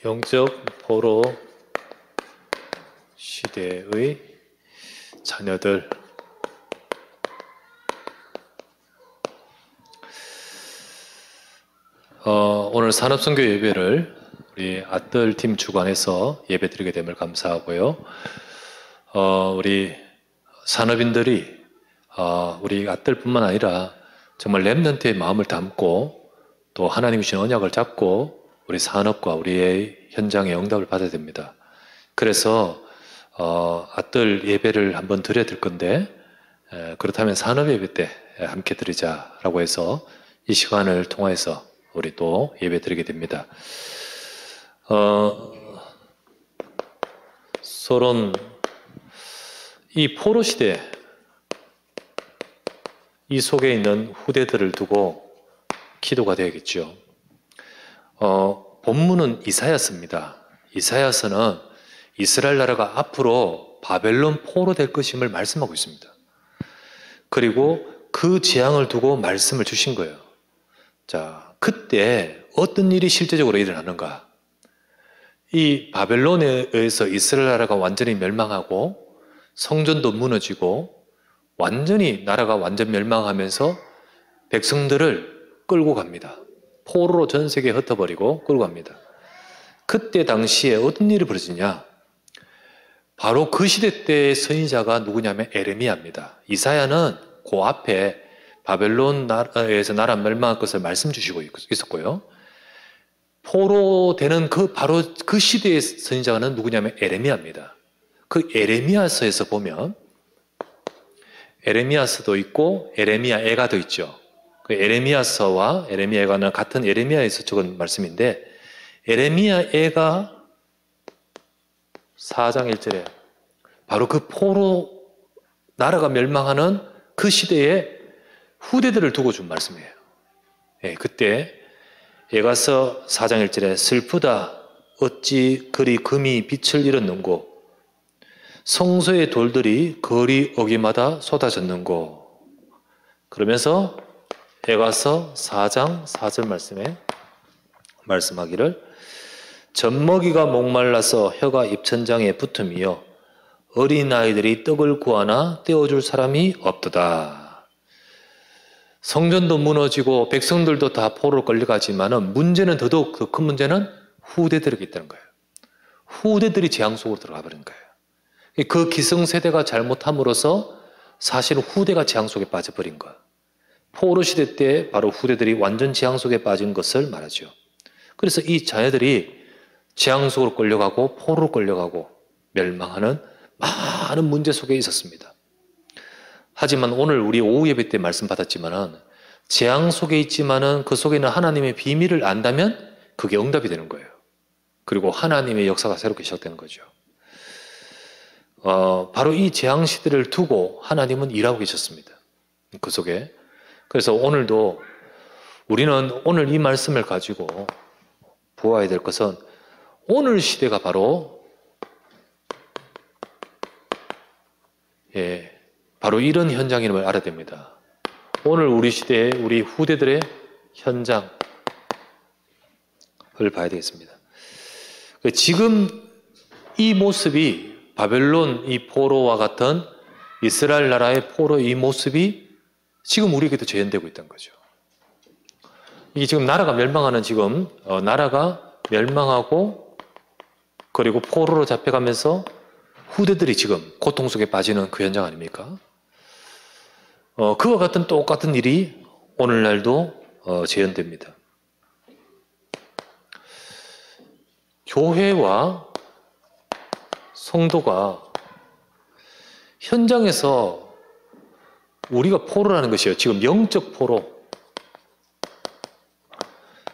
영적 포로 시대의 자녀들, 오늘 산업선교 예배를 우리 아뜰팀 주관해서 예배 드리게 됨을 감사하고요. 우리 산업인들이 우리 아뜰뿐만 아니라 정말 렘넌트의 마음을 담고 또 하나님이 주신 언약을 잡고 우리 산업과 우리의 현장의 응답을 받아야 됩니다. 그래서 아뜰 예배를 한번 드려야 될 건데, 그렇다면 산업 예배 때 함께 드리자라고 해서 이 시간을 통해서 우리 또 예배 드리게 됩니다. 서론 이 포로 시대, 이 속에 있는 후대들을 두고 기도가 되겠죠. 본문은 이사야서입니다. 이사야서는 이스라엘 나라가 앞으로 바벨론 포로 될 것임을 말씀하고 있습니다. 그리고 그 재앙을 두고 말씀을 주신 거예요. 자, 그때 어떤 일이 실제적으로 일어나는가? 이 바벨론에 의해서 이스라엘 나라가 완전히 멸망하고 성전도 무너지고 완전히 나라가 완전 멸망하면서 백성들을 끌고 갑니다. 포로로 전 세계에 흩어버리고 끌고 갑니다. 그때 당시에 어떤 일이 벌어지냐? 바로 그 시대 때의 선지자가 누구냐면 에레미야입니다. 이사야는 그 앞에 바벨론 나라에서 나라 멸망할 것을 말씀 주시고 있었고요. 포로 되는 바로 그 시대의 선지자는 누구냐면 에레미야입니다. 그 에레미야서에서 보면 에레미야서도 있고 에레미야 애가도 있죠. 그 에레미야서와 에레미야 애가는 같은 에레미야에서 적은 말씀인데, 에레미야 애가 4장 1절에 바로 그 포로 나라가 멸망하는 그 시대에 후대들을 두고 준 말씀이에요. 그때 애가서 4장 1절에 슬프다 어찌 그리 금이 빛을 잃었는고 성소의 돌들이 거리 어기마다 쏟아졌는고, 그러면서 애가서 4장 4절 말씀에 말씀하기를 젖먹이가 목말라서 혀가 입천장에 붙음이요 어린아이들이 떡을 구하나 떼어줄 사람이 없도다. 성전도 무너지고 백성들도 다 포로로 끌려가지만은 문제는 더더욱 더 큰 문제는 후대들에게 있다는 거예요. 후대들이 재앙 속으로 들어가 버린 거예요. 그 기성세대가 잘못함으로써 사실은 후대가 재앙 속에 빠져버린 것. 포로 시대 때 바로 후대들이 완전 재앙 속에 빠진 것을 말하죠. 그래서 이 자녀들이 재앙 속으로 끌려가고 포로로 끌려가고 멸망하는 많은 문제 속에 있었습니다. 하지만 오늘 우리 오후 예배 때 말씀 받았지만은 재앙 속에 있지만은 그 속에 있는 하나님의 비밀을 안다면 그게 응답이 되는 거예요. 그리고 하나님의 역사가 새롭게 시작되는 거죠. 바로 이 재앙 시대를 두고 하나님은 일하고 계셨습니다. 그 속에. 그래서 오늘도 우리는 오늘 이 말씀을 가지고 보아야 될 것은 오늘 시대가 바로 바로 이런 현장임을 알아야 됩니다. 오늘 우리 시대의 우리 후대들의 현장을 봐야 되겠습니다. 지금 이 모습이 바벨론 이 포로와 같은 이스라엘 나라의 포로 이 모습이 지금 우리에게도 재현되고 있다는 거죠. 이게 지금 나라가 멸망하는 지금 나라가 멸망하고 그리고 포로로 잡혀가면서 후대들이 지금 고통 속에 빠지는 그 현장 아닙니까? 그와 같은 똑같은 일이 오늘날도 재현됩니다. 교회와 성도가 현장에서 우리가 포로라는 것이에요. 지금 영적 포로.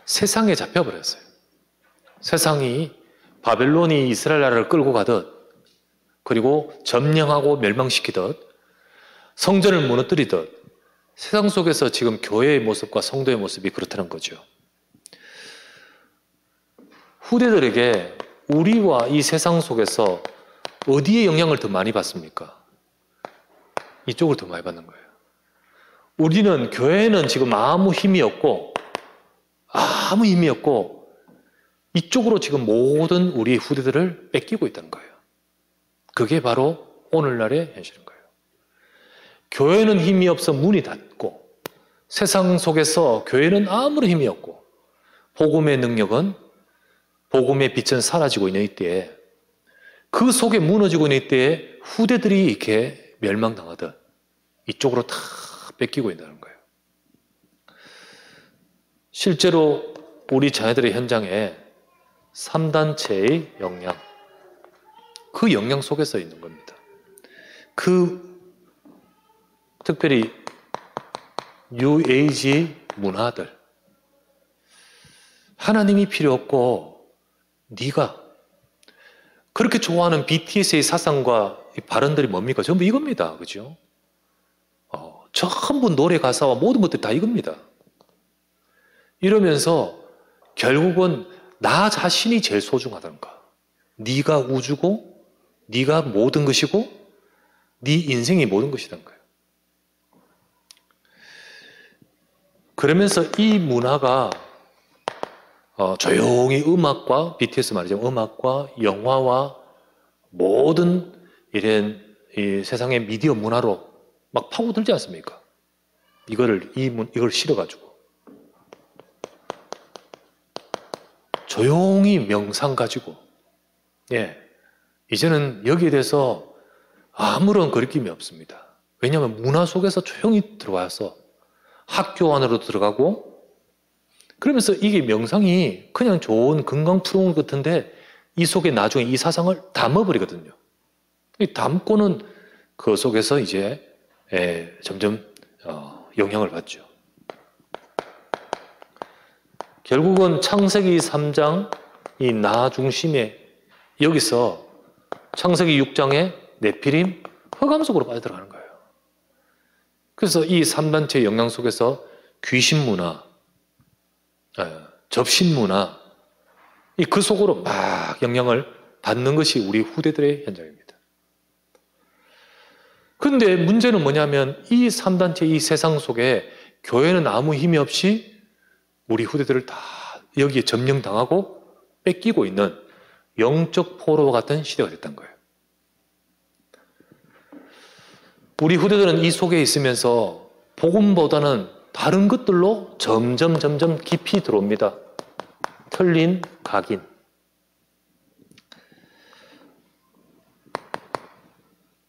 세상에 잡혀버렸어요. 세상이 바벨론이 이스라엘 나라를 끌고 가듯, 그리고 점령하고 멸망시키듯, 성전을 무너뜨리듯, 세상 속에서 지금 교회의 모습과 성도의 모습이 그렇다는 거죠. 후대들에게 우리와 이 세상 속에서 어디에 영향을 더 많이 받습니까? 이쪽을 더 많이 받는 거예요. 우리는 교회는 지금 아무 힘이 없고 이쪽으로 지금 모든 우리 후대들을 뺏기고 있다는 거예요. 그게 바로 오늘날의 현실인 거예요. 교회는 힘이 없어 문이 닫고, 세상 속에서 교회는 아무런 힘이 없고, 복음의 능력은, 복음의 빛은 사라지고 있는 이때에, 그 속에 무너지고 있는 이때에 후대들이 이렇게 멸망당하듯 이쪽으로 다 뺏기고 있다는 거예요. 실제로 우리 자녀들의 현장에 3단체의 영향, 그 영향 속에서 있는 겁니다. 특별히 New Age 문화들, 하나님이 필요 없고 네가 그렇게 좋아하는 BTS의 사상과 발언들이 뭡니까? 전부 이겁니다. 그죠? 전부 노래 가사와 모든 것들이 다 이겁니다. 이러면서 결국은 나 자신이 제일 소중하다는 거. 네가 우주고 네가 모든 것이고 네 인생이 모든 것이라는 거예요. 그러면서 이 문화가 조용히 음악과 BTS 말이죠. 음악과 영화와 모든 이런 이 세상의 미디어 문화로 막 파고들지 않습니까? 이걸 실어가지고 조용히 명상 가지고, 이제는 여기에 대해서 아무런 거리낌이 없습니다. 왜냐하면 문화 속에서 조용히 들어와서 학교 안으로 들어가고, 그러면서 이게 명상이 그냥 좋은 건강 프로그램 같은데 이 속에 나중에 이 사상을 담아버리거든요. 담고는 그 속에서 이제 점점 영향을 받죠. 결국은 창세기 3장 이 나 중심에, 여기서 창세기 6장에 네피림 흑암 속으로 빠져들어가는 거예요. 그래서 이 3단체의 영향 속에서 귀신 문화, 접신 문화, 그 속으로 막 영향을 받는 것이 우리 후대들의 현장입니다. 그런데 문제는 뭐냐면 이 3단체 이 세상 속에 교회는 아무 힘이 없이 우리 후대들을 다 여기에 점령당하고 뺏기고 있는 영적 포로와 같은 시대가 됐던 거예요. 우리 후대들은 이 속에 있으면서 복음보다는 다른 것들로 점점 깊이 들어옵니다. 틀린 각인.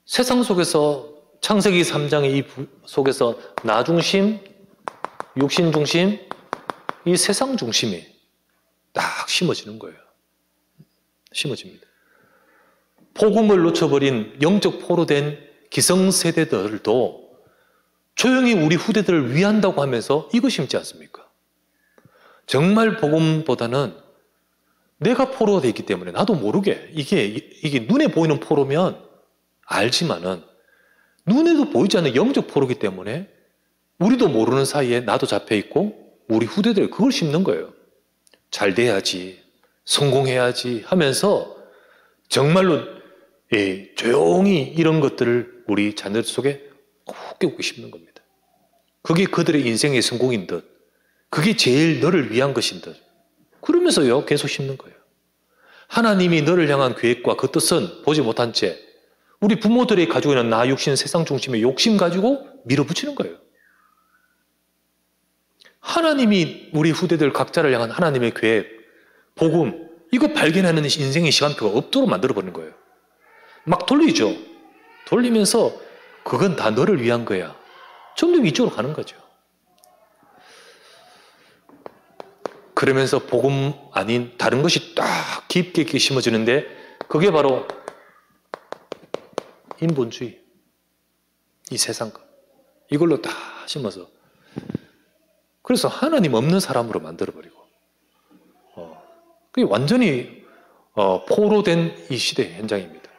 세상 속에서 창세기 3장의 이 속에서 나 중심, 육신 중심, 이 세상 중심이 딱 심어지는 거예요. 심어집니다. 복음을 놓쳐버린 영적 포로된 기성세대들도 조용히 우리 후대들을 위한다고 하면서 이거 심지 않습니까? 정말 복음보다는 내가 포로가 되어 있기 때문에 나도 모르게 이게 눈에 보이는 포로면 알지만은 눈에도 보이지 않는 영적 포로이기 때문에 우리도 모르는 사이에 나도 잡혀 있고 우리 후대들 그걸 심는 거예요. 잘 돼야지, 성공해야지 하면서 정말로 조용히 이런 것들을 우리 자녀들 속에 곱게 심는 겁니다. 그게 그들의 인생의 성공인 듯, 그게 제일 너를 위한 것인 듯, 그러면서요 계속 심는 거예요. 하나님이 너를 향한 계획과 그 뜻은 보지 못한 채 우리 부모들이 가지고 있는 나 육신 세상 중심의 욕심 가지고 밀어붙이는 거예요. 하나님이 우리 후대들 각자를 향한 하나님의 계획, 복음, 이거 발견하는 인생의 시간표가 없도록 만들어버리는 거예요. 막 돌리죠. 돌리면서 그건 다 너를 위한 거야. 점점 이쪽으로 가는 거죠. 그러면서 복음 아닌 다른 것이 딱 깊게 심어지는데 그게 바로 인본주의, 이 세상과 이걸로 다 심어서 그래서 하나님 없는 사람으로 만들어버리고 그게 완전히 포로된 이 시대의 현장입니다.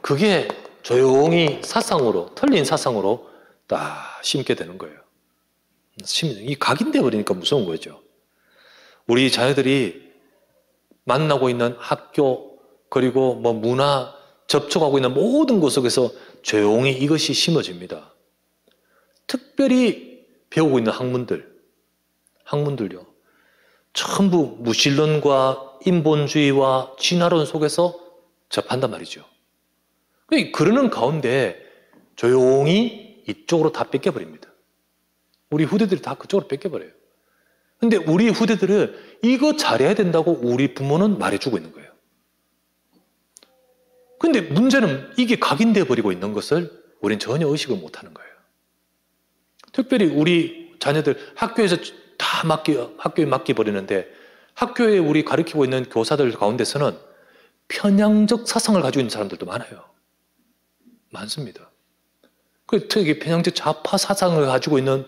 그게 조용히 사상으로, 틀린 사상으로 딱 심게 되는 거예요. 이 각인돼 버리니까 무서운 거죠. 우리 자녀들이 만나고 있는 학교, 그리고 뭐 문화, 접촉하고 있는 모든 곳 속에서 조용히 이것이 심어집니다. 특별히 배우고 있는 학문들요. 전부 무신론과 인본주의와 진화론 속에서 접한단 말이죠. 그러는 가운데 조용히 이쪽으로 다 뺏겨버립니다. 우리 후대들이 다 그쪽으로 뺏겨버려요. 근데 우리 후대들은 이거 잘해야 된다고 우리 부모는 말해주고 있는 거예요. 근데 문제는 이게 각인되어 버리고 있는 것을 우리는 전혀 의식을 못하는 거예요. 특별히 우리 자녀들 학교에서 다 학교에 맡겨버리는데 학교에 우리 가르치고 있는 교사들 가운데서는 편향적 사상을 가지고 있는 사람들도 많아요. 많습니다. 특히 편향적 좌파 사상을 가지고 있는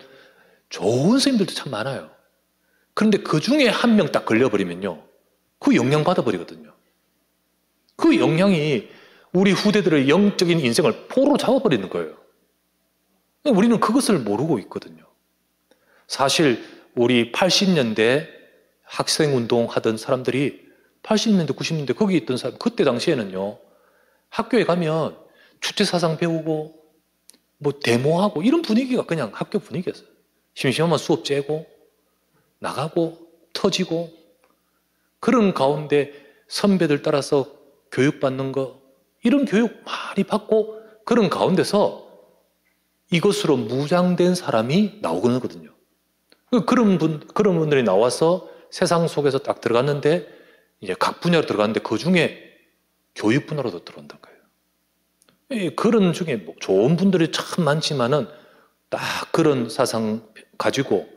좋은 선생님들도 참 많아요. 그런데 그 중에 한 명 딱 걸려버리면요, 그 영향 받아버리거든요. 그 영향이 우리 후대들의 영적인 인생을 포로 잡아버리는 거예요. 우리는 그것을 모르고 있거든요. 사실 우리 80년대 학생운동 하던 사람들이 80년대, 90년대 거기 있던 사람, 그때 당시에는요, 학교에 가면 주체사상 배우고 뭐 데모하고 이런 분위기가 그냥 학교 분위기였어요. 심심하면 수업 째고 나가고 터지고 그런 가운데 선배들 따라서 교육받는 거, 이런 교육 많이 받고 그런 가운데서 이것으로 무장된 사람이 나오거든요. 그런 분들이 나와서 세상 속에서 딱 들어갔는데 이제 각 분야로 들어갔는데 그 중에 교육 분야로도 들어온다는 거예요. 그런 중에 좋은 분들이 참 많지만은 딱 그런 사상 가지고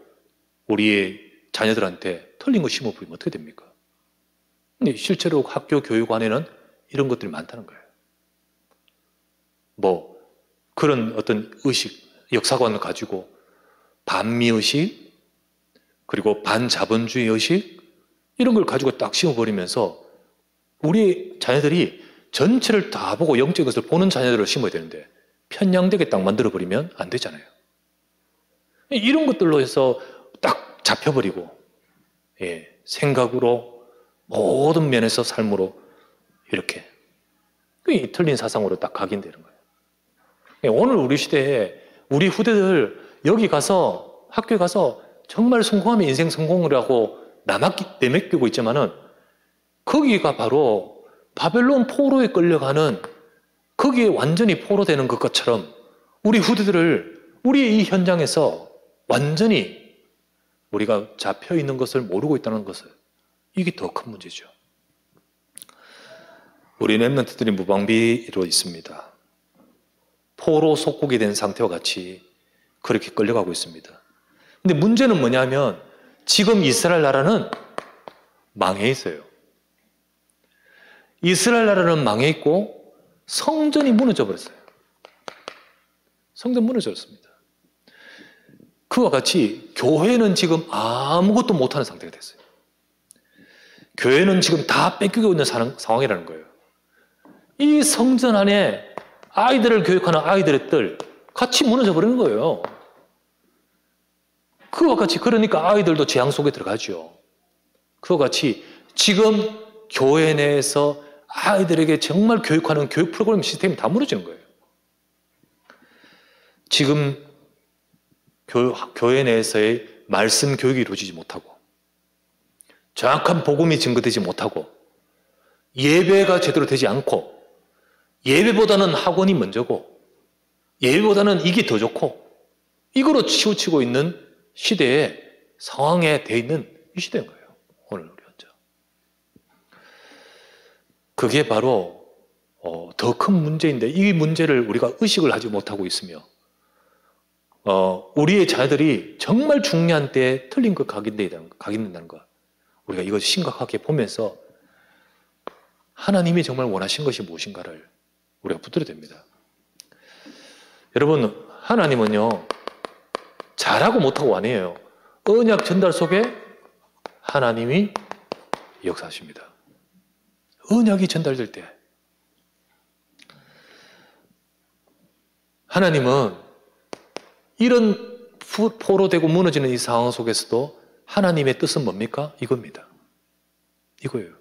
우리의 자녀들한테 틀린 거 심어버리면 어떻게 됩니까? 근데 실제로 학교 교육 안에는 이런 것들이 많다는 거예요. 뭐 그런 어떤 의식, 역사관을 가지고 반미의식, 그리고 반자본주의 의식, 이런 걸 가지고 딱 심어버리면서 우리 자녀들이 전체를 다 보고 영적인 것을 보는 자녀들을 심어야 되는데 편향되게 딱 만들어버리면 안 되잖아요. 이런 것들로 해서 딱 잡혀버리고, 생각으로 모든 면에서 삶으로 이렇게 틀린 사상으로 딱 각인되는 거예요. 오늘 우리 시대에 우리 후대들 여기 가서 학교에 가서 정말 성공하면 인생 성공이라고 내맡기고 있지만은 거기가 바로 바벨론 포로에 끌려가는, 거기에 완전히 포로되는 것처럼 우리 후대들을 우리의 이 현장에서 완전히 우리가 잡혀 있는 것을 모르고 있다는 것을, 이게 더 큰 문제죠. 우리 렘넌트들이 무방비로 있습니다. 포로 속국이 된 상태와 같이 그렇게 끌려가고 있습니다. 근데 문제는 뭐냐면 지금 이스라엘 나라는 망해 있어요. 이스라엘 나라는 망해 있고 성전이 무너져 버렸어요. 성전 무너졌습니다. 그와 같이 교회는 지금 아무것도 못하는 상태가 됐어요. 교회는 지금 다 뺏기고 있는 상황이라는 거예요. 이 성전 안에 아이들을 교육하는 아이들의 뜰 같이 무너져 버리는 거예요. 그와 같이, 그러니까 아이들도 재앙 속에 들어가죠. 그와 같이 지금 교회 내에서 아이들에게 정말 교육하는 교육 프로그램 시스템이 다 무너지는 거예요. 지금 교회 내에서의 말씀 교육이 이루어지지 못하고, 정확한 복음이 증거되지 못하고, 예배가 제대로 되지 않고, 예배보다는 학원이 먼저고, 예배보다는 이게 더 좋고, 이거로 치우치고 있는 시대에, 상황에 돼 있는 이 시대인 거예요. 오늘 우리 현재. 그게 바로 더 큰 문제인데, 이 문제를 우리가 의식을 하지 못하고 있으며, 우리의 자녀들이 정말 중요한 때에 틀린 것 각인된다는 것, 우리가 이걸 심각하게 보면서 하나님이 정말 원하신 것이 무엇인가를 우리가 붙들어야 됩니다. 여러분, 하나님은요, 잘하고 못하고 아니에요. 언약 전달 속에 하나님이 역사하십니다. 언약이 전달될 때 하나님은 이런 포로되고 무너지는 이 상황 속에서도 하나님의 뜻은 뭡니까? 이겁니다. 이거예요.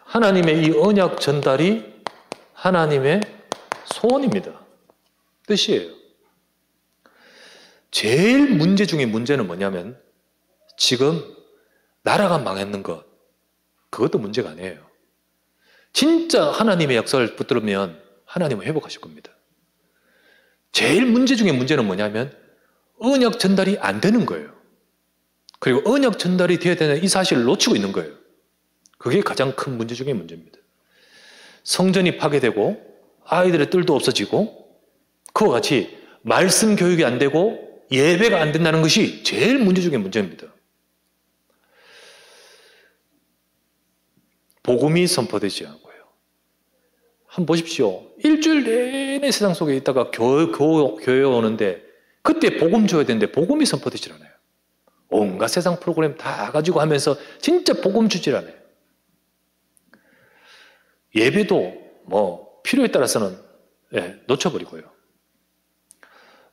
하나님의 이 언약 전달이 하나님의 소원입니다. 뜻이에요. 제일 문제 중에 문제는 뭐냐면 지금 나라가 망했는 것, 그것도 문제가 아니에요. 진짜 하나님의 역사를 붙들면 하나님은 회복하실 겁니다. 제일 문제 중에 문제는 뭐냐면 언약 전달이 안 되는 거예요. 그리고 언약 전달이 되어야 되는 이 사실을 놓치고 있는 거예요. 그게 가장 큰 문제 중에 문제입니다. 성전이 파괴되고 아이들의 뜰도 없어지고 그와 같이 말씀 교육이 안 되고 예배가 안 된다는 것이 제일 문제 중에 문제입니다. 복음이 선포되지 않고요. 한번 보십시오. 일주일 내내 세상 속에 있다가 교회 오는데 그때 복음 줘야 되는데 복음이 선포되지 않아요. 온갖 세상 프로그램 다 가지고 하면서 진짜 복음 주질 않아요. 예배도 뭐 필요에 따라서는 놓쳐버리고요.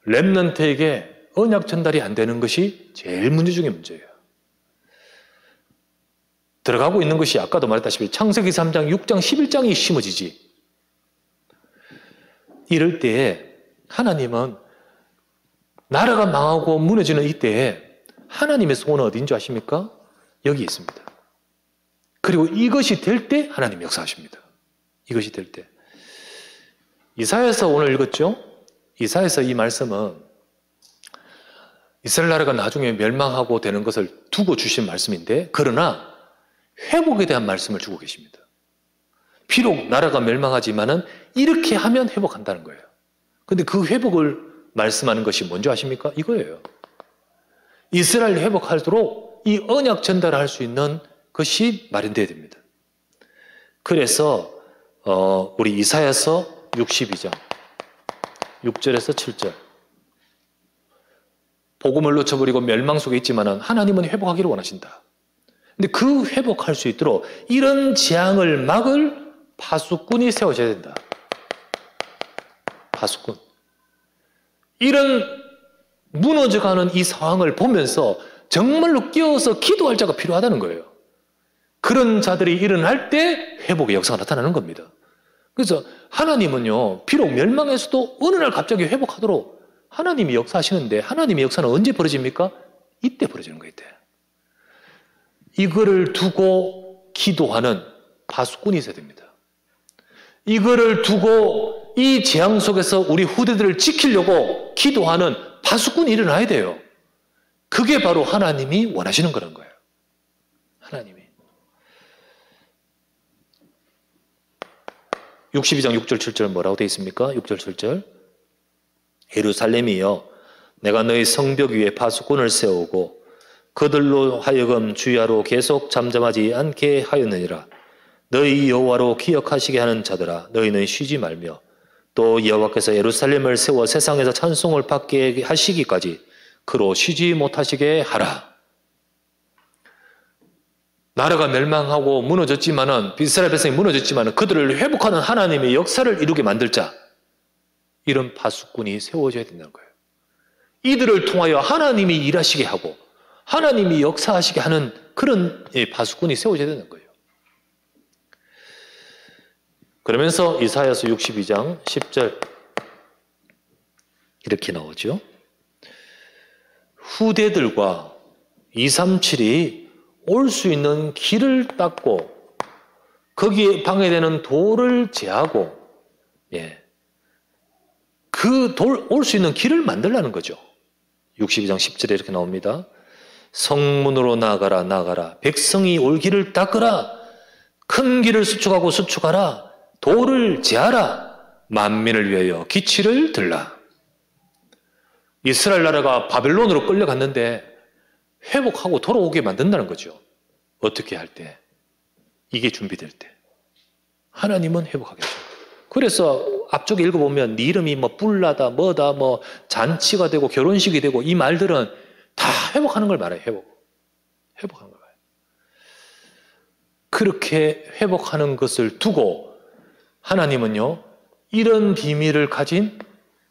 렘넌트에게 언약 전달이 안 되는 것이 제일 문제 중에 문제예요. 들어가고 있는 것이 아까도 말했다시피 창세기 3장, 6장, 11장이 심어지지. 이럴 때에 하나님은 나라가 망하고 무너지는 이때에 하나님의 소원은 어딘 줄 아십니까? 여기 있습니다. 그리고 이것이 될 때 하나님 역사하십니다. 이것이 될 때. 이사야서 오늘 읽었죠? 이사야서 이 말씀은 이스라엘 나라가 나중에 멸망하고 되는 것을 두고 주신 말씀인데 그러나 회복에 대한 말씀을 주고 계십니다. 비록 나라가 멸망하지만은 이렇게 하면 회복한다는 거예요. 그런데 그 회복을 말씀하는 것이 뭔지 아십니까? 이거예요. 이스라엘 회복하도록 이 언약 전달을 할 수 있는 것이 마련되어야 됩니다. 그래서 우리 이사야서 62장 6절에서 7절 복음을 놓쳐버리고 멸망 속에 있지만 하나님은 회복하기를 원하신다. 근데 그 회복할 수 있도록 이런 재앙을 막을 파수꾼이 세워져야 된다. 파수꾼. 이런 무너져가는 이 상황을 보면서 정말로 끼어서 기도할 자가 필요하다는 거예요. 그런 자들이 일어날 때 회복의 역사가 나타나는 겁니다. 그래서 하나님은요, 비록 멸망해서도 어느 날 갑자기 회복하도록 하나님이 역사하시는데 하나님의 역사는 언제 벌어집니까? 이때 벌어지는 거예요. 이때. 이거를 두고 기도하는 파수꾼이 있어야 됩니다. 이거를 두고 이 재앙 속에서 우리 후대들을 지키려고 기도하는 파수꾼이 일어나야 돼요. 그게 바로 하나님이 원하시는 거란 거예요. 하나님이. 62장 6절 7절 뭐라고 되어 있습니까? 6절 7절 예루살렘이여 내가 너희 성벽 위에 파수꾼을 세우고 그들로 하여금 주야로 계속 잠잠하지 않게 하였느니라. 너희 여호와로 기억하시게 하는 자들아 너희는 쉬지 말며 또 여호와께서 예루살렘을 세워 세상에서 찬송을 받게 하시기까지 그로 쉬지 못하시게 하라. 나라가 멸망하고 무너졌지만은 이스라엘 백성이 무너졌지만은 그들을 회복하는 하나님의 역사를 이루게 만들 자. 이런 파수꾼이 세워져야 된다는 거예요. 이들을 통하여 하나님이 일하시게 하고 하나님이 역사하시게 하는 그런 파수꾼이 세워져야 되는 거예요. 그러면서 이사야서 62장 10절 이렇게 나오죠. 후대들과 237이 올 수 있는 길을 닦고 거기에 방해되는 돌을 제하고 그 돌 올 수 있는 길을 만들라는 거죠. 62장 10절에 이렇게 나옵니다. 성문으로 나아가라 나아가라 백성이 올 길을 닦으라 큰 길을 수축하고 수축하라 돌을 제하라 만민을 위하여 기치를 들라. 이스라엘 나라가 바벨론으로 끌려갔는데 회복하고 돌아오게 만든다는 거죠. 어떻게 할 때? 이게 준비될 때. 하나님은 회복하게 하죠. 그래서 앞쪽에 읽어보면 네 이름이 뭐 뿔나다 뭐다 뭐 잔치가 되고 결혼식이 되고 이 말들은 다 회복하는 걸 말해요. 회복하는 걸 말해요. 그렇게 회복하는 것을 두고 하나님은요 이런 비밀을 가진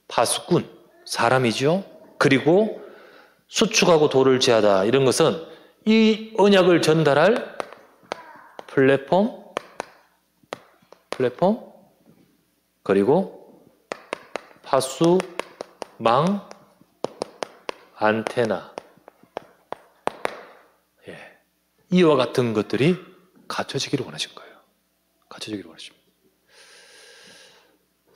파수꾼 사람이죠. 그리고 수축하고 돌을 제하다 이런 것은 이 언약을 전달할 플랫폼 그리고 파수망 안테나, 이와 같은 것들이 갖춰지기를 원하신 거예요. 갖춰지기를 원하십니다.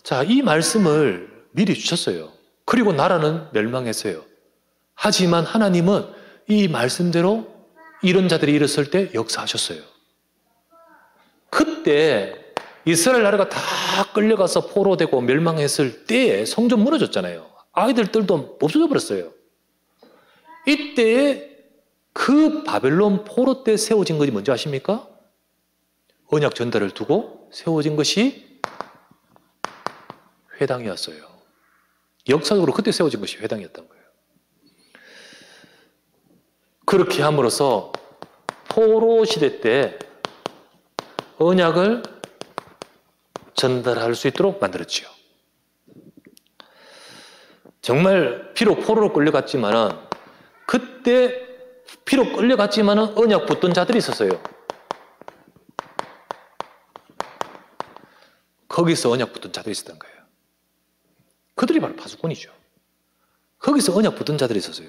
자, 이 말씀을 미리 주셨어요. 그리고 나라는 멸망했어요. 하지만 하나님은 이 말씀대로 이런 자들이 일었을 때 역사하셨어요. 그때 이스라엘 나라가 다 끌려가서 포로되고 멸망했을 때에 성전 무너졌잖아요. 아이들 뜰도 없어져 버렸어요. 이때에 그 바벨론 포로 때 세워진 것이 뭔지 아십니까? 언약 전달을 두고 세워진 것이 회당이었어요. 역사적으로 그때 세워진 것이 회당이었던 거예요. 그렇게 함으로써 포로 시대 때 언약을 전달할 수 있도록 만들었지요. 정말 비록 포로로 끌려갔지만은 그때 비록 끌려갔지만은 언약 붙던 자들이 있었어요. 거기서 언약 붙던 자들이 있었던 거예요. 그들이 바로 파수꾼이죠. 거기서 언약 붙던 자들이 있었어요.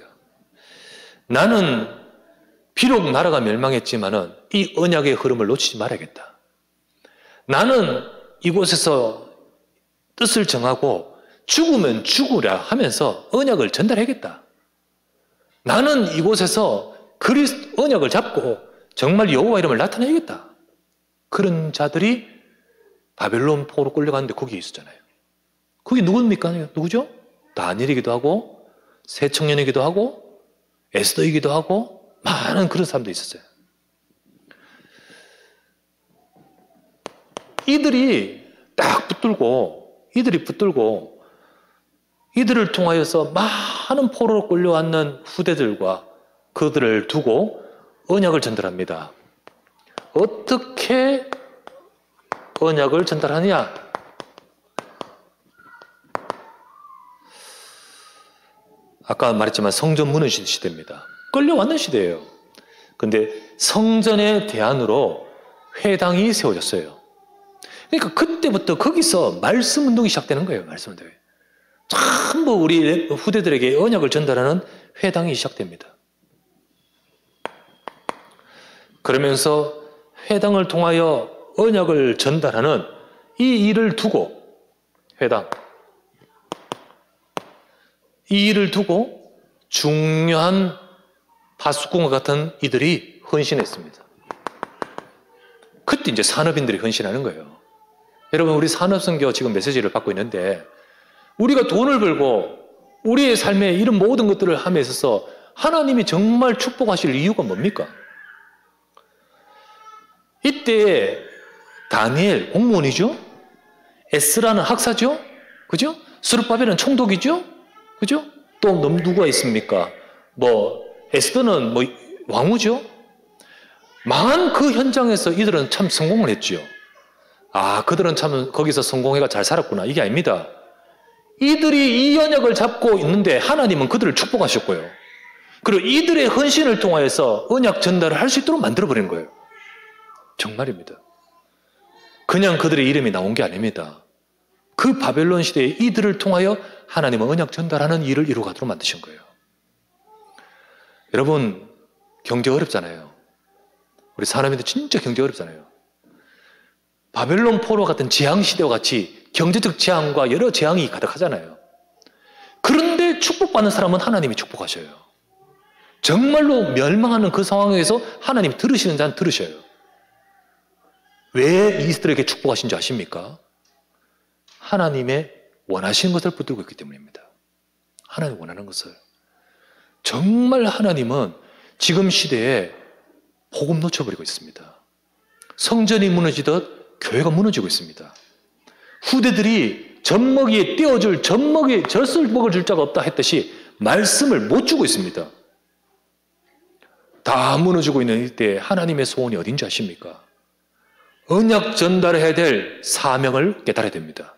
나는 비록 나라가 멸망했지만은 이 언약의 흐름을 놓치지 말아야겠다. 나는 이곳에서 뜻을 정하고 죽으면 죽으라 하면서 언약을 전달해야겠다. 나는 이곳에서 언약을 잡고 정말 여호와 이름을 나타내야겠다. 그런 자들이 바벨론 포로 끌려갔는데 거기에 있었잖아요. 그게 누굽니까? 누구죠? 다니엘이기도 하고 새 청년이기도 하고 에스더이기도 하고 많은 그런 사람도 있었어요. 이들이 붙들고 이들을 통하여서 많은 포로로 끌려왔는 후대들과 그들을 두고 언약을 전달합니다. 어떻게 언약을 전달하느냐? 아까 말했지만 성전 무너진 시대입니다. 끌려왔는 시대예요. 근데 성전의 대안으로 회당이 세워졌어요. 그러니까 그때부터 거기서 말씀 운동이 시작되는 거예요. 말씀 운동이. 전부 우리 후대들에게 언약을 전달하는 회당이 시작됩니다. 그러면서 회당을 통하여 언약을 전달하는 이 일을 두고 이 일을 두고 중요한 파수꾼과 같은 이들이 헌신했습니다. 그때 이제 산업인들이 헌신하는 거예요. 여러분, 우리 산업선교 지금 메시지를 받고 있는데 우리가 돈을 벌고 우리의 삶에 이런 모든 것들을 함에 있어서 하나님이 정말 축복하실 이유가 뭡니까? 이때 다니엘 공무원이죠? 에스라는 학사죠? 그죠? 스룹바벨은 총독이죠? 그죠? 또 누가 있습니까? 에스더는 왕후죠? 망한 그 현장에서 이들은 참 성공을 했죠. 그들은 참 거기서 성공해가 잘 살았구나. 이게 아닙니다. 이들이 이 언약을 잡고 있는데 하나님은 그들을 축복하셨고요. 그리고 이들의 헌신을 통하여서 언약 전달을 할 수 있도록 만들어버린 거예요. 정말입니다. 그냥 그들의 이름이 나온 게 아닙니다. 그 바벨론 시대에 이들을 통하여 하나님은 언약 전달하는 일을 이루어가도록 만드신 거예요. 여러분, 경제 어렵잖아요. 우리 사람인들 진짜 경제 어렵잖아요. 바벨론 포로 같은 재앙시대와 같이 경제적 재앙과 여러 재앙이 가득하잖아요. 그런데 축복받는 사람은 하나님이 축복하셔요. 정말로 멸망하는 그 상황에서 하나님이 들으시는 자는 들으셔요. 왜 이들에게 축복하신지 아십니까? 하나님의 원하시는 것을 붙들고 있기 때문입니다. 하나님 원하는 것을. 정말 하나님은 지금 시대에 복음 놓쳐버리고 있습니다. 성전이 무너지듯 교회가 무너지고 있습니다. 후대들이 젖먹이에 띄워줄 젖먹이에 젖을 먹어줄 자가 없다 했듯이 말씀을 못 주고 있습니다. 다 무너지고 있는 이때 하나님의 소원이 어딘지 아십니까? 언약 전달해야 될 사명을 깨달아야 됩니다.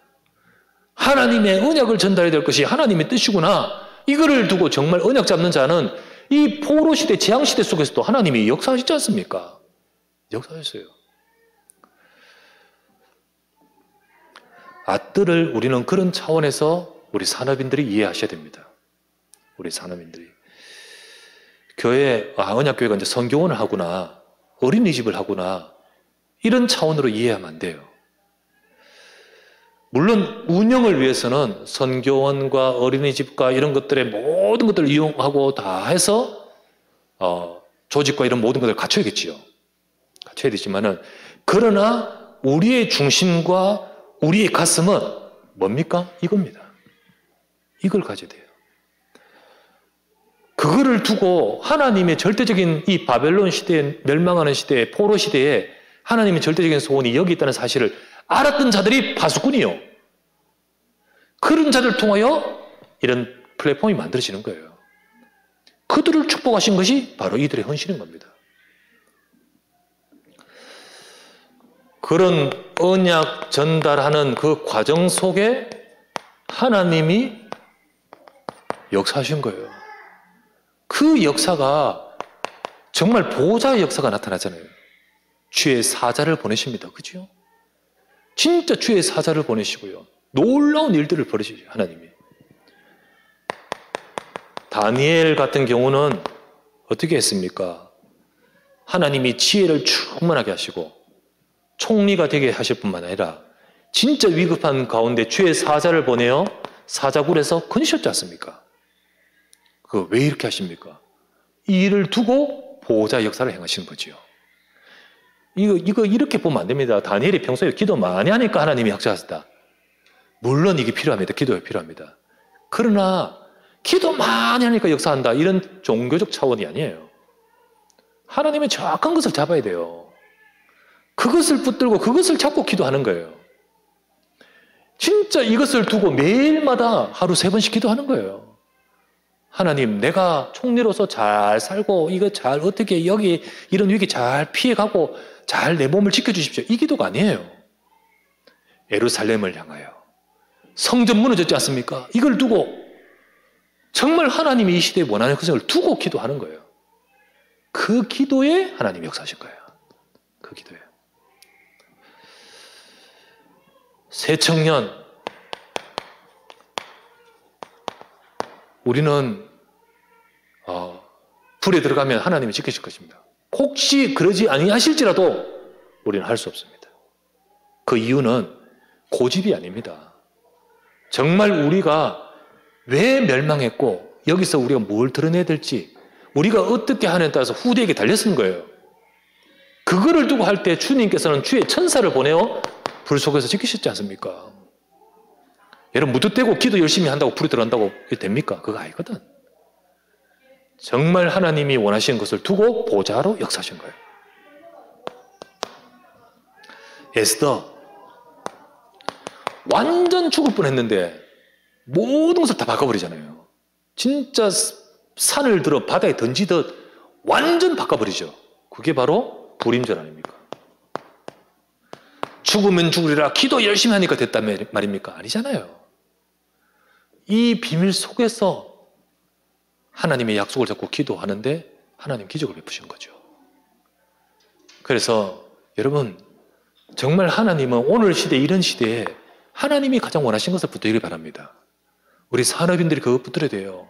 하나님의 언약을 전달해야 될 것이 하나님의 뜻이구나. 이거를 두고 정말 언약 잡는 자는 이 포로 시대, 재앙 시대 속에서도 하나님이 역사하시지 않습니까? 역사하셨어요. 아뜰을 우리는 그런 차원에서 우리 산업인들이 이해하셔야 됩니다. 우리 산업인들이. 교회, 언약교회가 이제 성교원을 하구나, 어린이집을 하구나, 이런 차원으로 이해하면 안 돼요. 물론 운영을 위해서는 선교원과 어린이집과 이런 것들의 모든 것들을 이용하고 다 해서 조직과 이런 모든 것들을 갖춰야겠지요. 갖춰야 되지만은, 그러나 우리의 중심과 우리의 가슴은 뭡니까? 이겁니다. 이걸 가져야 돼요. 그거를 두고 하나님의 절대적인 이 바벨론 시대에, 멸망하는 시대에, 포로 시대에 하나님의 절대적인 소원이 여기 있다는 사실을 알았던 자들이 파수꾼이요. 그런 자들을 통하여 이런 플랫폼이 만들어지는 거예요. 그들을 축복하신 것이 바로 이들의 헌신인 겁니다. 그런 언약 전달하는 그 과정 속에 하나님이 역사하신 거예요. 그 역사가 정말 보호자의 역사가 나타나잖아요. 주의 사자를 보내십니다. 그죠? 진짜 주의 사자를 보내시고요. 놀라운 일들을 벌이시죠, 하나님이. 다니엘 같은 경우는 어떻게 했습니까? 하나님이 지혜를 충만하게 하시고 총리가 되게 하실 뿐만 아니라 진짜 위급한 가운데 주의 사자를 보내어 사자굴에서 건지셨지 않습니까? 그 왜 이렇게 하십니까? 이 일을 두고 보호자 역사를 행하시는 거지요. 이거 이렇게 보면 안 됩니다. 다니엘이 평소에 기도 많이 하니까 하나님이 역사하셨다. 물론 이게 필요합니다. 기도가 필요합니다. 그러나 기도 많이 하니까 역사한다. 이런 종교적 차원이 아니에요. 하나님의 정확한 것을 잡아야 돼요. 그것을 붙들고 그것을 잡고 기도하는 거예요. 진짜 이것을 두고 매일마다 하루 3번씩 기도하는 거예요. 하나님, 내가 총리로서 잘 살고 이거 잘 어떻게 여기 이런 위기 잘 피해가고 잘 내 몸을 지켜주십시오. 이 기도가 아니에요. 예루살렘을 향하여 성전 무너졌지 않습니까? 이걸 두고 정말 하나님이 이 시대에 원하는 것을 두고 기도하는 거예요. 그 기도에 하나님이 역사하신 거예요. 그 기도에. 새 청년, 우리는 불에 들어가면 하나님이 지키실 것입니다. 혹시 그러지 아니하실지라도 우리는 할 수 없습니다. 그 이유는 고집이 아닙니다. 정말 우리가 왜 멸망했고 여기서 우리가 뭘 드러내야 될지 우리가 어떻게 하느냐에 따라서 후대에게 달렸은 거예요. 그거를 두고 할 때 주님께서는 주의 천사를 보내어 불 속에서 지키셨지 않습니까? 여러분 무드대고 기도 열심히 한다고 불이 들어간다고 됩니까? 그거 아니거든. 정말 하나님이 원하시는 것을 두고 보좌로 역사하신 거예요. 에스더 완전 죽을 뻔했는데 모든 것을 다 바꿔버리잖아요. 진짜 산을 들어 바다에 던지듯 완전 바꿔버리죠. 그게 바로 불임절 아닙니까? 죽으면 죽으리라 기도 열심히 하니까 됐단 말입니까? 아니잖아요. 이 비밀 속에서 하나님의 약속을 잡고 기도하는데 하나님 기적을 베푸신 거죠. 그래서 여러분 정말 하나님은 오늘 시대 이런 시대에 하나님이 가장 원하신 것을 붙들기를 바랍니다. 우리 산업인들이 그것 붙들어야 돼요.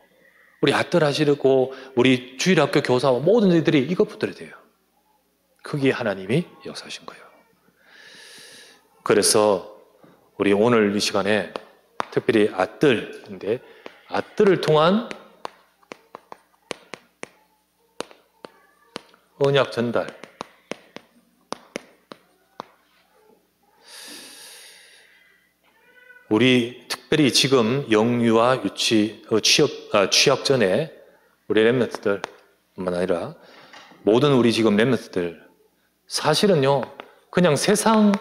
우리 아들 하시려고 우리 주일학교 교사와 모든 이들이 이것 붙들어야 돼요. 그게 하나님이 역사하신 거예요. 그래서 우리 오늘 이 시간에 특별히 아들인데 아들을 통한 언약 전달. 우리 특별히 지금 영유아 취업 전에 우리 렘넌트들뿐만 아니라 모든 우리 지금 렘넌트들 사실은요 그냥 세상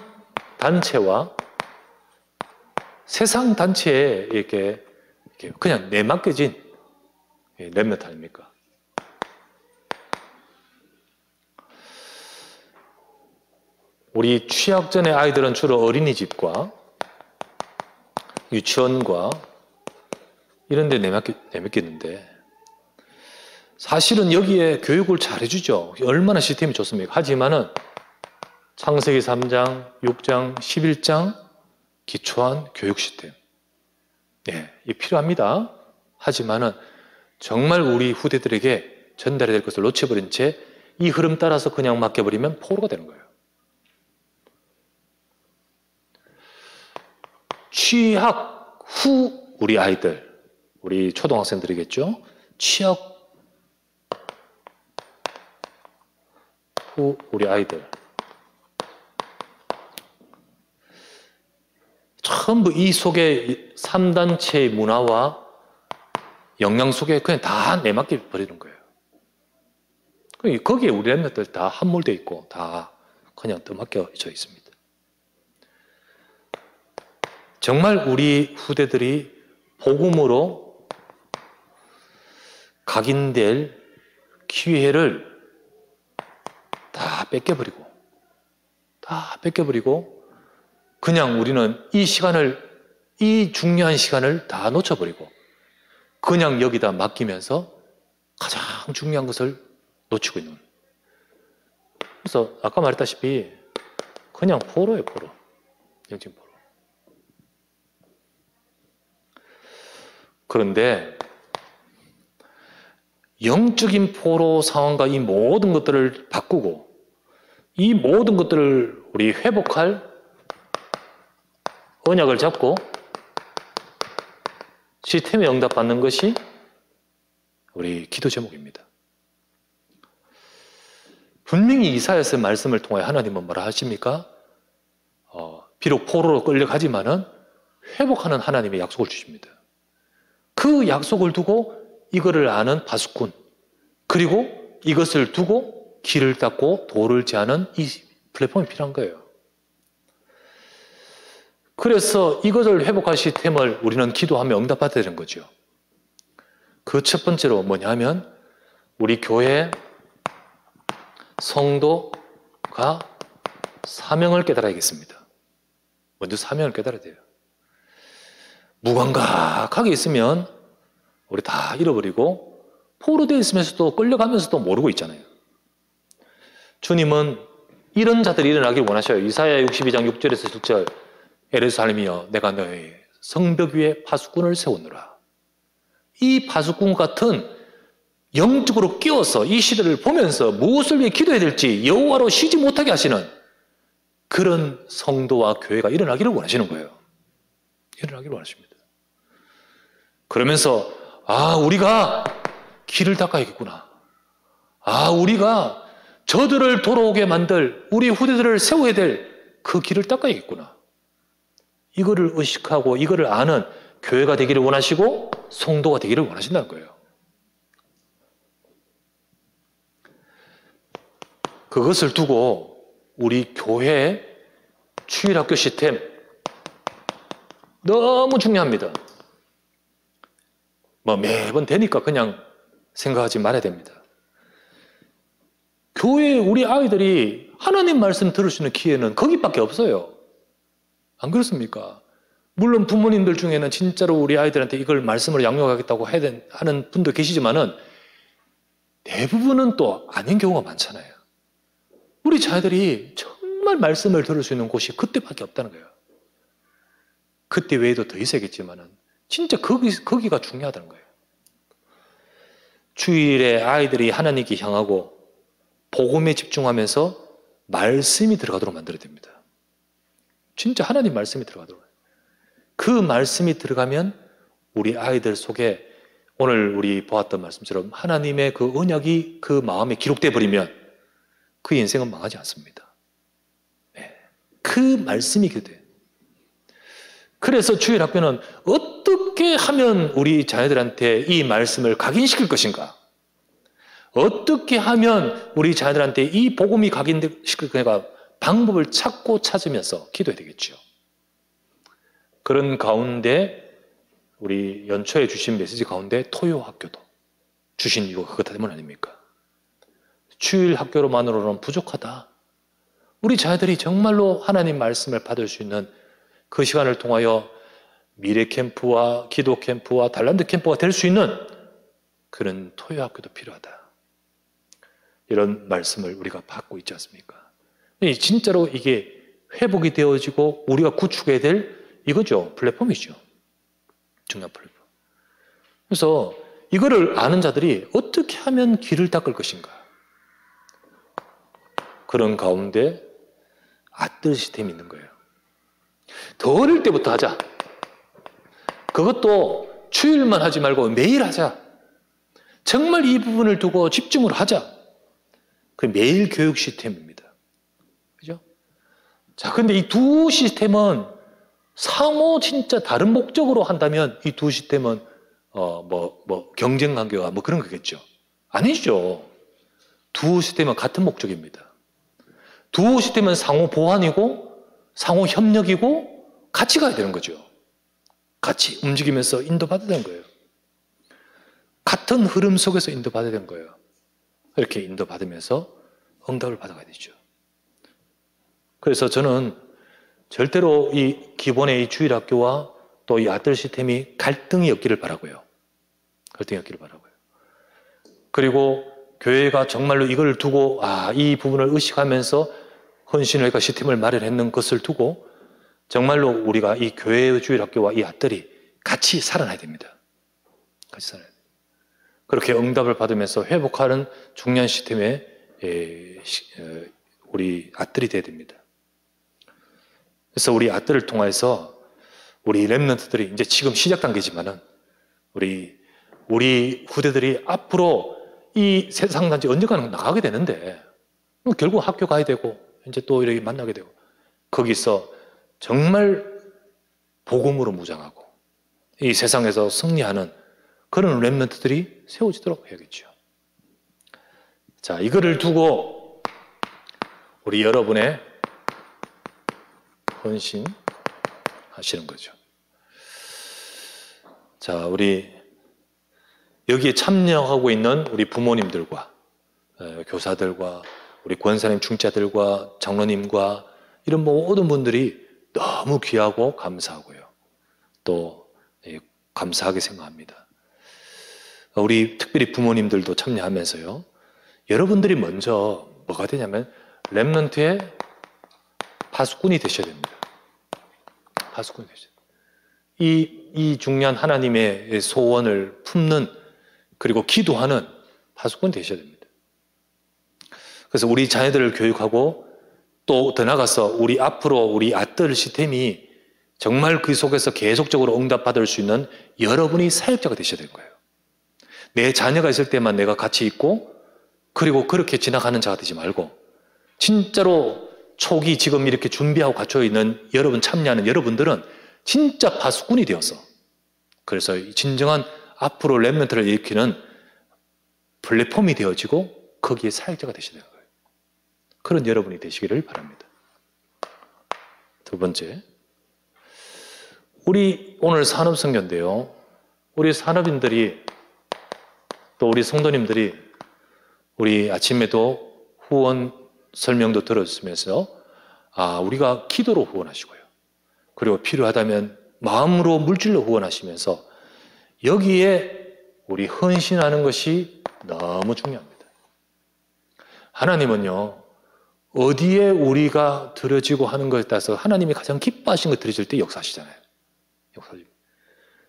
단체와 세상 단체에 이렇게 그냥 내맡겨진 렘넌트 아닙니까? 우리 취학 전의 아이들은 주로 어린이집과 유치원과 이런 데 내맡겼는데 사실은 여기에 교육을 잘 해주죠. 얼마나 시스템이 좋습니까? 하지만은 창세기 3장, 6장, 11장 기초한 교육 시스템. 이 필요합니다. 하지만은 정말 우리 후대들에게 전달해야 될 것을 놓쳐버린 채 이 흐름 따라서 그냥 맡겨버리면 포로가 되는 거예요. 취학 후 우리 아이들, 우리 초등학생들이겠죠. 취학 후 우리 아이들 전부 이 속에 3단체의 문화와 영향 속에 그냥 다 내맡겨 버리는 거예요. 거기에 우리 랩런트들 다 함몰되어 있고 다 그냥 떠맡겨져 있습니다. 정말 우리 후대들이 복음으로 각인될 기회를 다 뺏겨버리고 그냥 우리는 이 중요한 시간을 다 놓쳐버리고 그냥 여기다 맡기면서 가장 중요한 것을 놓치고 있는. 그래서 아까 말했다시피 그냥 포로예요, 포로. 영적인 포로. 그런데 영적인 포로 상황과 이 모든 것들을 바꾸고 이 모든 것들을 우리 회복할 언약을 잡고 시스템에 응답받는 것이 우리 기도 제목입니다. 분명히 이사야서의 말씀을 통해 하나님은 뭐라 하십니까? 비록 포로로 끌려가지만은 회복하는 하나님의 약속을 주십니다. 그 약속을 두고 이거를 아는 파수꾼, 그리고 이것을 두고 길을 닦고 돌을 제하는 이 플랫폼이 필요한 거예요. 그래서 이것을 회복할 시스템을 우리는 기도하며 응답받아야 되는 거죠. 그 첫 번째로 뭐냐면 우리 교회 성도가 사명을 깨달아야겠습니다. 먼저 사명을 깨달아야 돼요. 무감각하게 있으면 우리 다 잃어버리고 포로되어 있으면서도 끌려가면서도 모르고 있잖아요. 주님은 이런 자들이 일어나길 원하셔요. 이사야 62장 6절에서 7절 예루살렘이여 내가 너의 성벽 위에 파수꾼을 세우노라. 이 파수꾼 같은 영적으로 끼어서 이 시대를 보면서 무엇을 위해 기도해야 될지 여호와로 쉬지 못하게 하시는 그런 성도와 교회가 일어나기를 원하시는 거예요. 일어나기를 원하십니다. 그러면서 우리가 길을 닦아야겠구나. 우리가 저들을 돌아오게 만들 우리 후대들을 세워야 될 그 길을 닦아야겠구나. 이거를 의식하고 이거를 아는 교회가 되기를 원하시고 성도가 되기를 원하신다는 거예요. 그것을 두고 우리 교회의 주일학교 시스템 너무 중요합니다. 매번 되니까 그냥 생각하지 말아야 됩니다. 교회에 우리 아이들이 하나님 말씀 들을 수 있는 기회는 거기밖에 없어요. 안 그렇습니까? 물론 부모님들 중에는 진짜로 우리 아이들한테 이걸 말씀을 양육하겠다고 하는 분도 계시지만은 대부분은 또 아닌 경우가 많잖아요. 우리 자녀들이 정말 말씀을 들을 수 있는 곳이 그때밖에 없다는 거예요. 그때 외에도 더 있어야겠지만은 진짜 거기가 중요하다는 거예요. 주일에 아이들이 하나님께 향하고 복음에 집중하면서 말씀이 들어가도록 만들어야 됩니다. 진짜 하나님 말씀이 들어가도록. 그 말씀이 들어가면 우리 아이들 속에 오늘 우리 보았던 말씀처럼 하나님의 그 언약이 그 마음에 기록되어 버리면 그 인생은 망하지 않습니다. 그 말씀이 그래요. 그래서 주일학교는 어떻게 하면 우리 자녀들한테 이 말씀을 각인시킬 것인가? 어떻게 하면 우리 자녀들한테 이 복음이 각인시킬 것인가? 방법을 찾으면서 기도해야 되겠죠. 그런 가운데 우리 연초에 주신 메시지 가운데 토요학교도 주신 이유가 그것 때문 아닙니까? 주일학교로만으로는 부족하다. 우리 자녀들이 정말로 하나님 말씀을 받을 수 있는 그 시간을 통하여 미래 캠프와 기도 캠프와 달란트 캠프가 될 수 있는 그런 토요학교도 필요하다. 이런 말씀을 우리가 받고 있지 않습니까? 진짜로 이게 회복이 되어지고 우리가 구축해야 될 이거죠. 플랫폼이죠. 중요한 플랫폼. 그래서 이거를 아는 자들이 어떻게 하면 길을 닦을 것인가? 그런 가운데 아들 시스템이 있는 거예요. 더 어릴 때부터 하자. 그것도 주일만 하지 말고 매일 하자. 정말 이 부분을 두고 집중을 하자. 그 매일 교육 시스템입니다. 그죠? 자, 근데 이 두 시스템은 상호 진짜 다른 목적으로 한다면 이 두 시스템은 경쟁 관계가 뭐 그런 거겠죠. 아니죠. 두 시스템은 같은 목적입니다. 두 시스템은 상호 보완이고 상호 협력이고 같이 가야 되는 거죠. 같이 움직이면서 인도받아야 되는 거예요. 같은 흐름 속에서 인도받아야 되는 거예요. 이렇게 인도받으면서 응답을 받아가야 되죠. 그래서 저는 절대로 이 기본의 이 주일학교와 또 이 아들 시스템이 갈등이 없기를 바라고요. 갈등이 없기를 바라고요. 그리고 교회가 정말로 이걸 두고 이 부분을 의식하면서 헌신회가 시스템을 마련했는 것을 두고 정말로 우리가 이 교회의 주일학교와 이 아들이 같이 살아나야 됩니다. 같이 살아야 돼요. 그렇게 응답을 받으면서 회복하는 중요한 시스템에 우리 아들이 돼야 됩니다. 그래서 우리 아들을 통해서 우리 렘넌트들이 이제 지금 시작 단계지만은 우리 후대들이 앞으로 이 세상 단지 언젠가는 나가게 되는데 결국 학교 가야 되고 이제 또 이렇게 만나게 되고 거기서 정말 복음으로 무장하고 이 세상에서 승리하는 그런 렘넌트들이 세워지도록 해야겠죠. 자, 이거를 두고 우리 여러분의 헌신하시는 거죠. 자, 우리 여기에 참여하고 있는 우리 부모님들과 교사들과 우리 권사님 중자들과 장로님과 이런 모든 분들이 너무 귀하고 감사하고요. 또 감사하게 생각합니다. 우리 특별히 부모님들도 참여하면서요. 여러분들이 먼저 뭐가 되냐면 렘넌트의 파수꾼이 되셔야 됩니다. 파수꾼이 되셔야 됩니다. 이 중요한 하나님의 소원을 품는 그리고 기도하는 파수꾼이 되셔야 됩니다. 그래서 우리 자녀들을 교육하고 또 더 나아가서 우리 앞으로 우리 아들 시스템이 정말 그 속에서 계속적으로 응답받을 수 있는 여러분이 사역자가 되셔야 될 거예요. 내 자녀가 있을 때만 내가 같이 있고 그리고 그렇게 지나가는 자가 되지 말고 진짜로 초기 지금 이렇게 준비하고 갖춰 있는 여러분 참여하는 여러분들은 진짜 파수꾼이 되어서 그래서 진정한 앞으로 렘넌트를 일으키는 플랫폼이 되어지고 거기에 사역자가 되시는 거예요. 그런 여러분이 되시기를 바랍니다. 두 번째, 우리 오늘 산업선교인데요. 우리 산업인들이 또 우리 성도님들이 우리 아침에도 후원 설명도 들었으면서 우리가 기도로 후원하시고요. 그리고 필요하다면 마음으로 물질로 후원하시면서 여기에 우리 헌신하는 것이 너무 중요합니다. 하나님은요. 어디에 우리가 드려지고 하는 것에 따라서 하나님이 가장 기뻐하신 것 드려질 때 역사하시잖아요.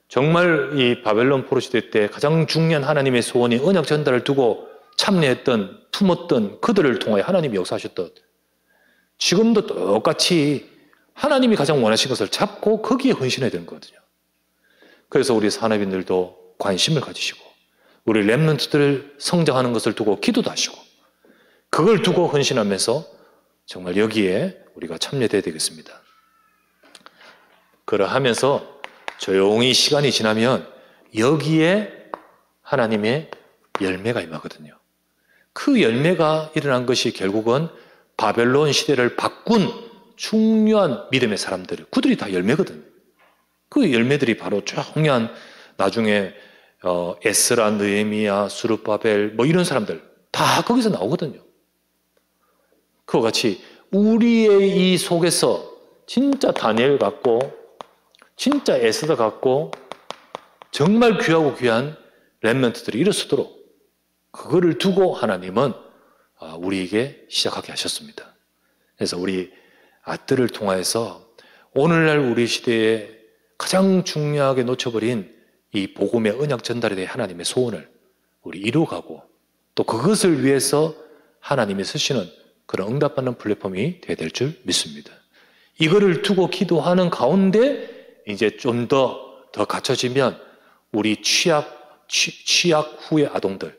정말 이 바벨론 포로 시대 때 가장 중요한 하나님의 소원이 언약 전달을 두고 참여했던 품었던 그들을 통하여 하나님이 역사하셨던 지금도 똑같이 하나님이 가장 원하신 것을 잡고 거기에 헌신해야 되는 거거든요. 그래서 우리 산업인들도 관심을 가지시고 우리 렘넌트들 성장하는 것을 두고 기도도 하시고 그걸 두고 헌신하면서 정말 여기에 우리가 참여돼야 되겠습니다. 그러하면서 조용히 시간이 지나면 여기에 하나님의 열매가 임하거든요. 그 열매가 일어난 것이 결국은 바벨론 시대를 바꾼 중요한 믿음의 사람들, 그들이 다 열매거든요. 그 열매들이 바로 중요한 나중에 에스라, 느헤미야, 수르바벨 뭐 이런 사람들 다 거기서 나오거든요. 그와 같이 우리의 이 속에서 진짜 다니엘 같고 진짜 에스더 같고 정말 귀하고 귀한 렘넌트들이 일어서도록 그거를 두고 하나님은 우리에게 시작하게 하셨습니다. 그래서 우리 아들을 통하여서 오늘날 우리 시대에 가장 중요하게 놓쳐버린 이 복음의 언약 전달에 대해 하나님의 소원을 우리 이루어가고 또 그것을 위해서 하나님이 쓰시는 그런 응답받는 플랫폼이 되어야 될 줄 믿습니다. 이거를 두고 기도하는 가운데 이제 좀 더 갖춰지면 우리 취약 후의 아동들,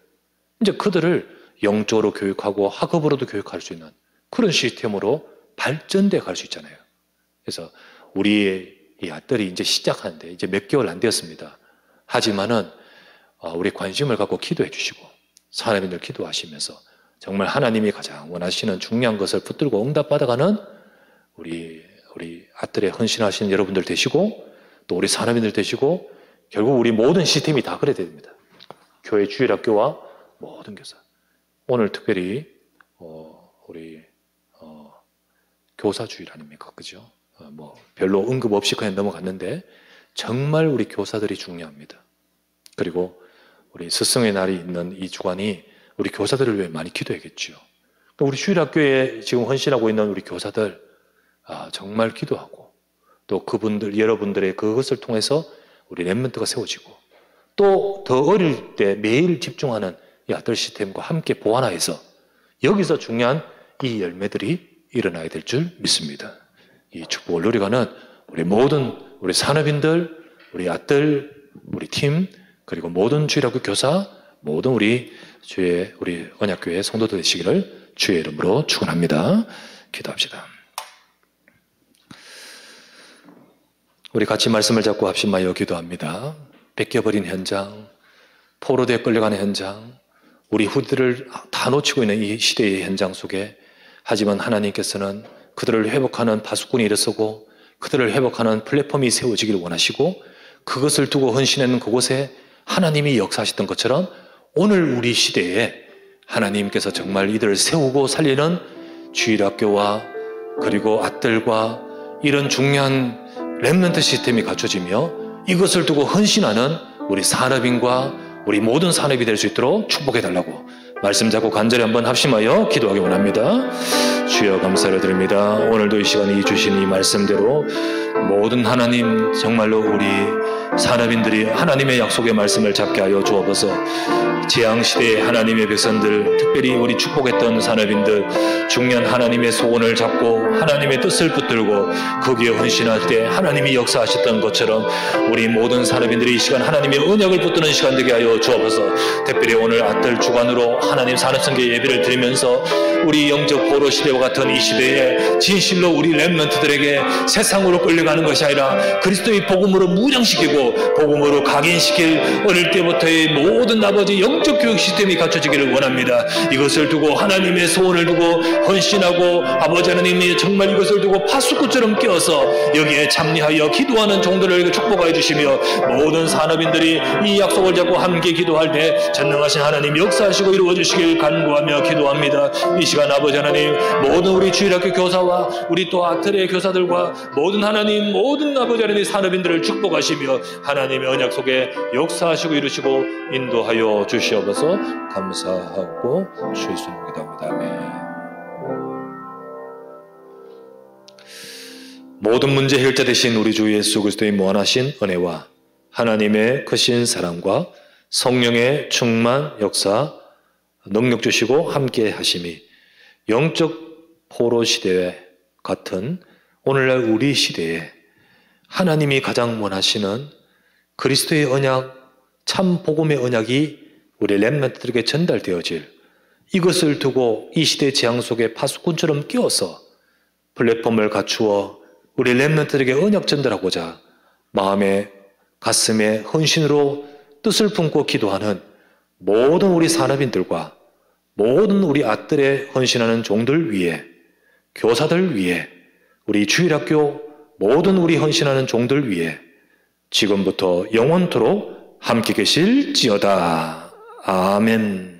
이제 그들을 영적으로 교육하고 학업으로도 교육할 수 있는 그런 시스템으로 발전돼 갈 수 있잖아요. 그래서 우리의 이 아들이 이제 시작하는데 이제 몇 개월 안 되었습니다. 하지만은 우리 관심을 갖고 기도해 주시고 사람들 기도하시면서 정말 하나님이 가장 원하시는 중요한 것을 붙들고 응답받아가는 우리 아들의 헌신하시는 여러분들 되시고 또 우리 사람인들 되시고 결국 우리 모든 시스템이 다 그래야 됩니다. 교회 주일학교와 모든 교사. 오늘 특별히 우리 교사 주일 아닙니까? 그죠? 별로 언급 없이 그냥 넘어갔는데 정말 우리 교사들이 중요합니다. 그리고 우리 스승의 날이 있는 이 주간이 우리 교사들을 위해 많이 기도해야겠죠. 우리 주일학교에 지금 헌신하고 있는 우리 교사들 정말 기도하고 또 그분들 여러분들의 그것을 통해서 우리 렘넌트가 세워지고 또 더 어릴 때 매일 집중하는 이 아들 시스템과 함께 보완하여서 여기서 중요한 이 열매들이 일어나야 될 줄 믿습니다. 이 축복을 누리가는 우리 모든 우리 산업인들, 우리 아들, 우리 팀, 그리고 모든 주일학교 교사, 모든 우리 언약교회 성도들 되시기를 주의 이름으로 축원합니다. 기도합시다. 우리 같이 말씀을 잡고 합심하여 기도합니다. 뺏겨버린 현장, 포로되어 끌려가는 현장, 우리 후대를 다 놓치고 있는 이 시대의 현장 속에 하지만 하나님께서는 그들을 회복하는 파수꾼이 일어서고 그들을 회복하는 플랫폼이 세워지기를 원하시고 그것을 두고 헌신하는 그곳에 하나님이 역사하셨던 것처럼 오늘 우리 시대에 하나님께서 정말 이들을 세우고 살리는 주일학교와 그리고 아들과 이런 중요한 렘넌트 시스템이 갖춰지며 이것을 두고 헌신하는 우리 산업인과 우리 모든 산업이 될 수 있도록 축복해달라고 말씀 잡고 간절히 한번 합심하여 기도하기 원합니다. 주여 감사를 드립니다. 오늘도 이 시간에 주신 이 말씀대로 모든 하나님 정말로 우리 산업인들이 하나님의 약속의 말씀을 잡게 하여 주옵소서. 재앙시대의 하나님의 백성들, 특별히 우리 축복했던 산업인들 중요한 하나님의 소원을 잡고 하나님의 뜻을 붙들고 거기에 헌신할 때 하나님이 역사하셨던 것처럼 우리 모든 산업인들이 이 시간 하나님의 언약을 붙드는 시간 되게 하여 주옵소서. 특별히 오늘 아들 주간으로 하나님 산업성교 예배를 드리면서 우리 영적 포로 시대와 같은 이 시대에 진실로 우리 렘넌트들에게 세상으로 끌려가는 것이 아니라 그리스도의 복음으로 무장시키고 복음으로 각인시킬 어릴 때부터의 모든 아버지 영적 교육 시스템이 갖춰지기를 원합니다. 이것을 두고 하나님의 소원을 두고 헌신하고 아버지 하나님이 정말 이것을 두고 파수꾼처럼 깨어서 여기에 참여하여 기도하는 종들을 축복하여 주시며 모든 산업인들이 이 약속을 잡고 함께 기도할 때 전능하신 하나님 역사하시고 이루어 주시길 간구하며 기도합니다. 이 시간 아버지 하나님 모든 우리 주일학교 교사와 우리 또 아틀의 교사들과 모든 하나님 모든 아버지 하나님의 산업인들을 축복하시며 하나님의 언약 속에 역사하시고 이루시고 인도하여 주시옵소서. 감사하고 주의 이름으로 기도합니다. 아멘. 모든 문제 해결자 되신 우리 주 예수 그리스도의 무한하신 은혜와 하나님의 크신 사랑과 성령의 충만 역사 능력 주시고 함께 하심이 영적 포로 시대와 같은 오늘날 우리 시대에 하나님이 가장 원하시는 그리스도의 언약, 참 복음의 언약이 우리 렘넌트들에게 전달되어질 이것을 두고 이 시대 재앙 속에 파수꾼처럼 끼어서 플랫폼을 갖추어 우리 렘넌트들에게 언약 전달하고자 마음에 가슴에 헌신으로 뜻을 품고 기도하는 모든 우리 산업인들과 모든 우리 아들의 헌신하는 종들 위에 교사들 위에 우리 주일학교 모든 우리 헌신하는 종들 위에 지금부터 영원토록 함께 계실지어다. 아멘.